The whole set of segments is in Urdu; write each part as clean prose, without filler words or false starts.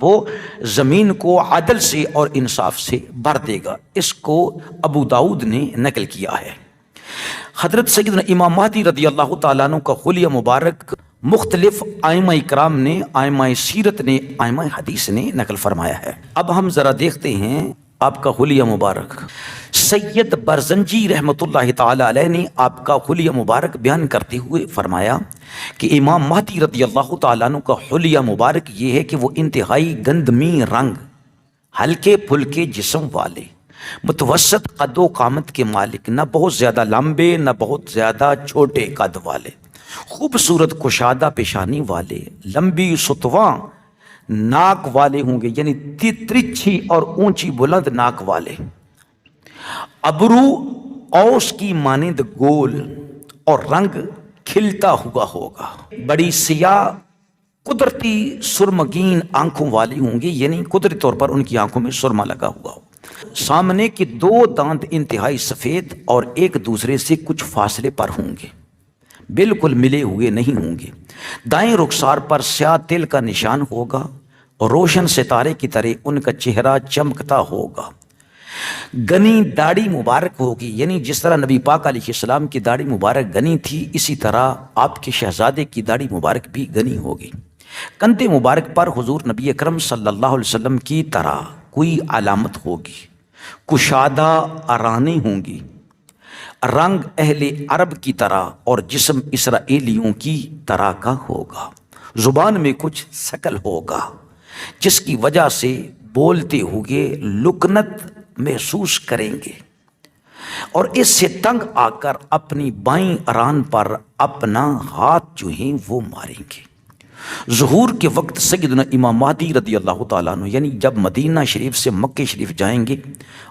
وہ زمین کو عدل سے اور انصاف سے بھر دے گا۔ اس کو ابو داؤد نے نقل کیا ہے۔ حضرت سیدنا امام مہدی رضی اللہ تعالیٰ عنہ کا حلیہ مبارک مختلف ائمہ کرام نے، ائمہ سیرت نے، ائمہ حدیث نے نقل فرمایا ہے۔ اب ہم ذرا دیکھتے ہیں آپ کا حلیہ مبارک۔ سید برزنجی رحمۃ اللہ تعالی علیہ نے آپ کا حلیہ مبارک بیان کرتے ہوئے فرمایا کہ امام مہدی رضی اللہ تعالیٰ عنہ کا حلیہ مبارک یہ ہے کہ وہ انتہائی گندمی رنگ، ہلکے پھلکے جسم والے، متوسط قد و قامت کے مالک، نہ بہت زیادہ لمبے نہ بہت زیادہ چھوٹے قد والے، خوبصورت کشادہ پیشانی والے، لمبی ستواں ناک والے ہوں گے، یعنی ترچھی اور اونچی بلند ناک والے، ابرو اوس کی مانند گول اور رنگ کھلتا ہوا ہوگا، بڑی سیاہ قدرتی سرمگین آنکھوں والی ہوں گی، یعنی قدرتی طور پر ان کی آنکھوں میں سرما لگا ہوا ہو، سامنے کے دو دانت انتہائی سفید اور ایک دوسرے سے کچھ فاصلے پر ہوں گے، بالکل ملے ہوئے نہیں ہوں گے، دائیں رخسار پر سیاہ تل کا نشان ہوگا اور روشن ستارے کی طرح ان کا چہرہ چمکتا ہوگا، گنی داڑھی مبارک ہوگی، یعنی جس طرح نبی پاک علیہ السلام کی داڑھی مبارک گنی تھی اسی طرح آپ کے شہزادے کی داڑھی مبارک بھی گنی ہوگی، کندھے مبارک پر حضور نبی اکرم صلی اللہ علیہ وسلم کی طرح کوئی علامت ہوگی، کشادہ ارانیں ہوں گی، رنگ اہل عرب کی طرح اور جسم اسرائیلیوں کی طرح کا ہوگا، زبان میں کچھ شکل ہوگا جس کی وجہ سے بولتے ہوئے لکنت محسوس کریں گے اور اس سے تنگ آ کر اپنی بائیں ران پر اپنا ہاتھ جو ہیں وہ ماریں گے۔ ظہور کے وقت سیدنا امام مہدی رضی اللہ تعالیٰ عنہ، یعنی جب مدینہ شریف سے مکہ شریف جائیں گے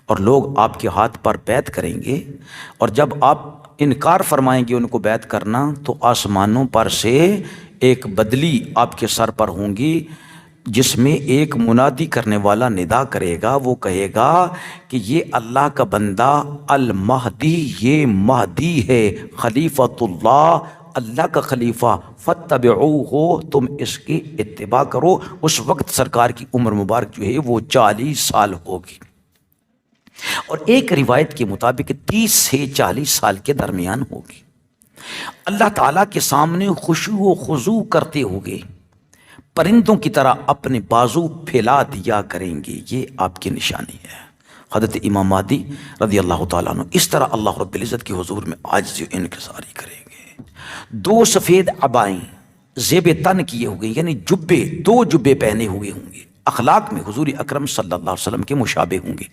اور لوگ آپ کے ہاتھ پر بیعت کریں گے اور جب آپ انکار فرمائیں گے ان کو بیعت کرنا تو آسمانوں پر سے ایک بدلی آپ کے سر پر ہوں گی جس میں ایک منادی کرنے والا ندا کرے گا، وہ کہے گا کہ یہ اللہ کا بندہ المہدی، یہ مہدی ہے، خلیفۃ اللہ، اللہ کا خلیفہ، فاتبعوہ، تم اس کی اتباع کرو۔ اس وقت سرکار کی عمر مبارک جو ہے وہ 40 سال ہوگی اور ایک روایت کے مطابق 30 سے 40 سال کے درمیان ہوگی۔ اللہ تعالیٰ کے سامنے خشوع و خضوع کرتے ہوئے پرندوں کی طرح اپنے بازو پھیلا دیا کریں گے، یہ آپ کی نشانی ہے۔ حضرت امام مہدی رضی اللہ تعالیٰ عنہ اس طرح اللہ رب العزت کے حضور میں عاجزی و انکساری کریں گے۔ دو سفید عبائیں زیب تن کیے ہوئے، یعنی جبے، دو جبے پہنے ہوئے ہوں گے، اخلاق میں حضور اکرم صلی اللہ علیہ وسلم کے مشابہ ہوں گے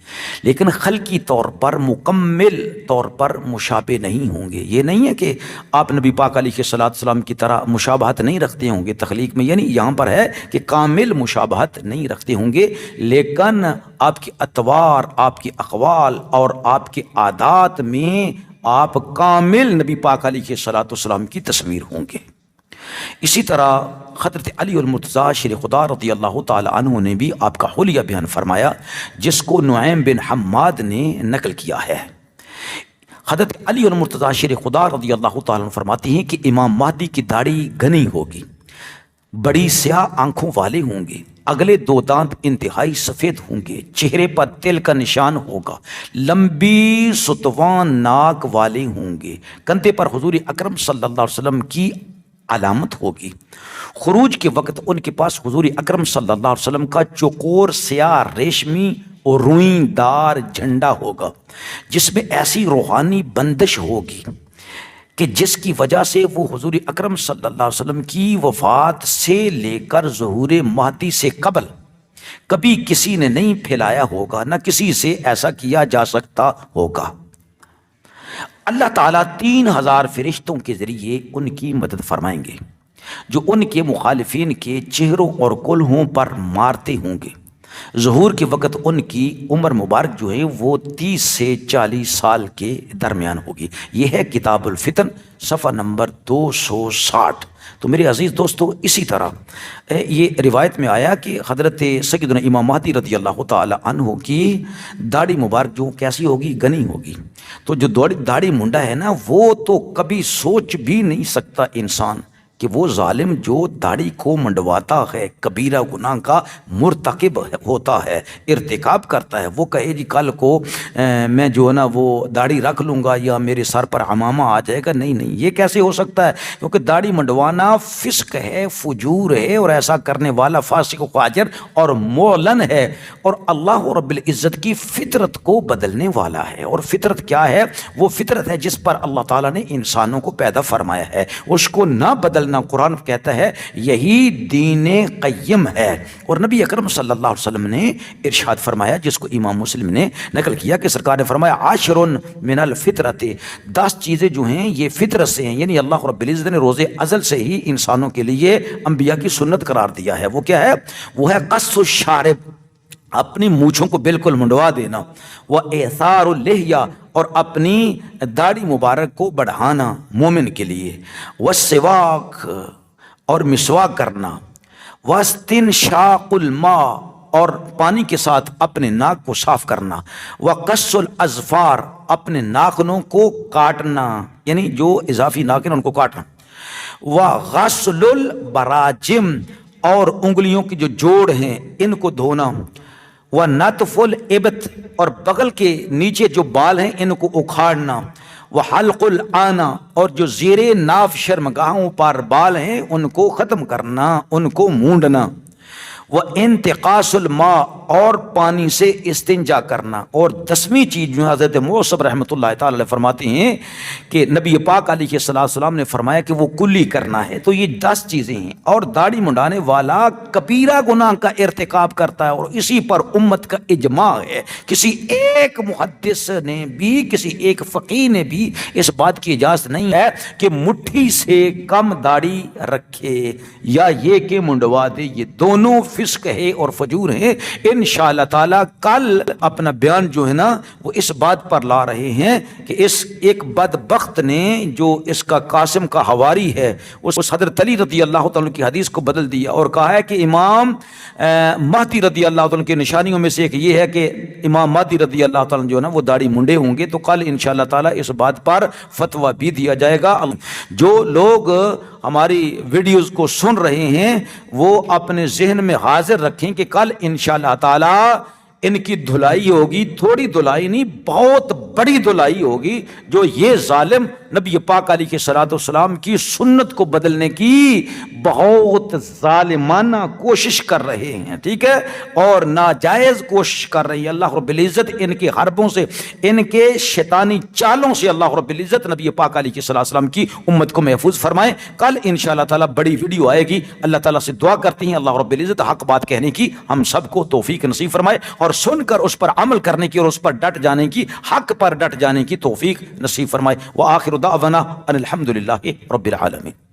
لیکن خلقی طور پر مکمل طور پر مشابہ نہیں ہوں گے۔ یہ نہیں ہے کہ آپ نبی پاک علیہ السلام کی طرح مشابہت نہیں رکھتے ہوں گے تخلیق میں، یعنی یہاں پر ہے کہ کامل مشابہت نہیں رکھتے ہوں گے لیکن آپ کے اطوار، آپ کے اقوال اور آپ کے عادات میں آپ کامل نبی پاک علیہ السلام کی تصویر ہوں گے۔ اسی طرح حضرت علی المرتضیٰ شیر خدا رضی اللہ تعالی عنہ نے بھی آپ کا حلیہ بیان فرمایا جس کو نعیم بن حماد نے نقل کیا ہے۔ حضرت علی المرتضیٰ شیر خدا رضی اللہ تعالی عنہ فرماتی ہیں کہ امام مہدی کی داڑھی گھنی ہوگی، بڑی سیاہ آنکھوں والے ہوں گے، اگلے دو دانت انتہائی سفید ہوں گے، چہرے پر تل کا نشان ہوگا، لمبی ستوان ناک والے ہوں گے، کندھے پر حضور اکرم صلی اللہ علیہ وسلم کی علامت ہوگی، خروج کے وقت ان کے پاس حضور اکرم صلی اللہ علیہ وسلم کا چوکور سیاہ ریشمی اور روئیں دار جھنڈا ہوگا جس میں ایسی روحانی بندش ہوگی کہ جس کی وجہ سے وہ حضور اکرم صلی اللہ علیہ وسلم کی وفات سے لے کر ظہور مہدی سے قبل کبھی کسی نے نہیں پھیلایا ہوگا، نہ کسی سے ایسا کیا جا سکتا ہوگا۔ اللہ تعالیٰ 3000 فرشتوں کے ذریعے ان کی مدد فرمائیں گے جو ان کے مخالفین کے چہروں اور کلہوں پر مارتے ہوں گے۔ ظہور کے وقت ان کی عمر مبارک جو ہے وہ 30 سے 40 سال کے درمیان ہوگی۔ یہ ہے کتاب الفتن صفحہ نمبر 260۔ تو میرے عزیز دوستو، اسی طرح یہ روایت میں آیا کہ حضرت سیدنا امام مہدی رضی اللہ تعالی عنہ کی داڑھی مبارک جو کیسی ہوگی، گھنی ہوگی۔ تو جو داڑھی منڈا ہے نا، وہ تو کبھی سوچ بھی نہیں سکتا انسان کہ وہ ظالم جو داڑھی کو منڈواتا ہے، کبیرہ گناہ کا مرتکب ہوتا ہے، ارتکاب کرتا ہے، وہ کہے جی کل کو میں جو ہے نا وہ داڑھی رکھ لوں گا یا میرے سر پر عمامہ آ جائے گا، نہیں نہیں، یہ کیسے ہو سکتا ہے؟ کیونکہ داڑھی منڈوانا فسق ہے، فجور ہے، اور ایسا کرنے والا فاسق و فاجر اور معلن ہے، اور اللہ رب العزت کی فطرت کو بدلنے والا ہے۔ اور فطرت کیا ہے؟ وہ فطرت ہے جس پر اللہ تعالیٰ نے انسانوں کو پیدا فرمایا ہے، اس کو نہ بدلنا قرآن کہتا ہے یہی دین قیم ہے۔ اور نبی اکرم صلی اللہ علیہ وسلم نے ارشاد فرمایا، جس کو امام مسلم نے نقل کیا، کہ سرکار نے فرمایا عاشر من الفطرت، 10 چیزیں جو ہیں یہ فطرت سے ہیں، یعنی اللہ رب العزت نے روز ازل سے ہی انسانوں کے لیے انبیاء کی سنت قرار دیا ہے۔ وہ کیا ہے؟ وہ ہے قص الشارب، اپنی مونچھوں کو بالکل منڈوا دینا، وَإِثَارُ اللِّحْيَةِ، اور اپنی داڑھی مبارک کو بڑھانا مومن کے لیے، وَالسِّوَاكُ، اور مسواک کرنا، وَاسْتِنْشَاقُ الْمَاءِ، اور پانی کے ساتھ اپنے ناک کو صاف کرنا، وَقَصُّ الْأَظْفَارِ، اپنے ناخنوں کو کاٹنا، یعنی جو اضافی ناخن ان کو کاٹنا، وَغَسْلُ الْبَرَاجِمِ، اور انگلیوں کی جو جوڑ ہیں ان کو دھونا، وَنَتْفُ الْإِبْطِ، اور بغل کے نیچے جو بال ہیں ان کو اکھاڑنا، وَحَلْقُ الْعَانَةِ، اور جو زیر ناف شرمگاہوں پر بال ہیں ان کو ختم کرنا، ان کو مونڈنا، وَإِنْتِقَاصُ الْمَاءِ، اور پانی سے استنجا کرنا۔ اور 10ویں چیز جو حضرت موصب رحمۃ اللہ تعالی علیہ فرماتے ہیں کہ نبی پاک علیہ السلام نے فرمایا کہ وہ کلی کرنا ہے۔ تو یہ 10 چیزیں ہیں، اور داڑھی منڈانے والا کبیرہ گناہ کا ارتکاب کرتا ہے، اور اسی پر امت کا اجماع ہے۔ کسی ایک محدث نے بھی، کسی ایک فقیہ نے بھی اس بات کی اجازت نہیں ہے کہ مٹھی سے کم داڑھی رکھے یا یہ کہ منڈوا دے، یہ دونوں فسق ہے اور فجور ہیں۔ انشاءاللہ تعالی کل اپنا بیان جو ہے نا وہ اس بات پر لا رہے ہیں کہ اس ایک بدبخت نے جو اس کا قاسم کا حواری ہے، اس حضرت علی رضی اللہ تعالیٰ کی حدیث کو بدل دیا اور کہا ہے کہ امام مہدی رضی اللہ تعالیٰ کی نشانیوں میں سے ایک یہ ہے کہ امام مہدی رضی اللہ تعالیٰ جو ہے نا وہ داڑھی منڈے ہوں گے۔ تو کل انشاءاللہ تعالی اس بات پر فتویٰ بھی دیا جائے گا۔ جو لوگ ہماری ویڈیوز کو سن رہے ہیں وہ اپنے ذہن میں حاضر رکھیں کہ کل انشاءاللہ تعالی ان کی دھلائی ہوگی، تھوڑی دھلائی نہیں، بہت بڑی دھلائی ہوگی، جو یہ ظالم نبی پاک علیہ الصلوۃ والسلام کی سنت کو بدلنے کی بہت ظالمانہ کوشش کر رہے ہیں، ٹھیک ہے، اور ناجائز کوشش کر رہی ہے۔ اللہ رب العزت ان کے حربوں سے، ان کے شیطانی چالوں سے اللہ رب العزت نبی پاک علیہ الصلوۃ والسلام کی امت کو محفوظ فرمائے۔ کل انشاءاللہ تعالی بڑی ویڈیو آئے گی۔ اللہ تعالیٰ سے دعا کرتے ہیں اللہ رب العزت حق بات کہنے کی ہم سب کو توفیق نصیب فرمائے، اور سن کر اس پر عمل کرنے کی اور اس پر ڈٹ جانے کی، حق پر ڈٹ جانے کی توفیق نصیب فرمائے۔ وآخر دعوانا ان الحمد للہ رب العالمین۔